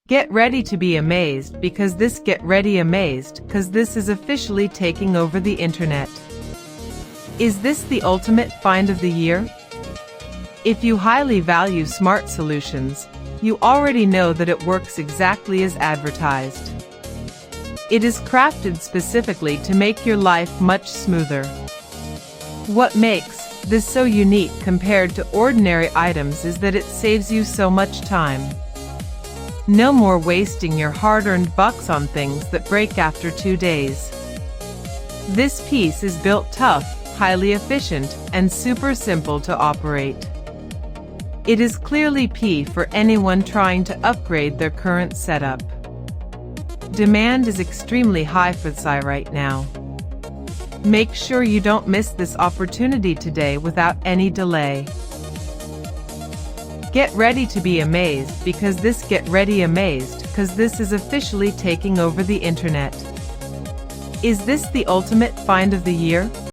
Get ready to be amazed because this is officially taking over the internet. Is this the ultimate find of the year? If you highly value smart solutions, you already know that it works exactly as advertised. It is crafted specifically to make your life much smoother. What makes this so unique compared to ordinary items is that it saves you so much time. No more wasting your hard-earned bucks on things that break after 2 days. This piece is built tough, highly efficient, and super simple to operate. It is clearly P for anyone trying to upgrade their current setup. Demand is extremely high for this right now. Make sure you don't miss this opportunity today without any delay. Get ready to be amazed because this is officially taking over the internet. Is this the ultimate find of the year?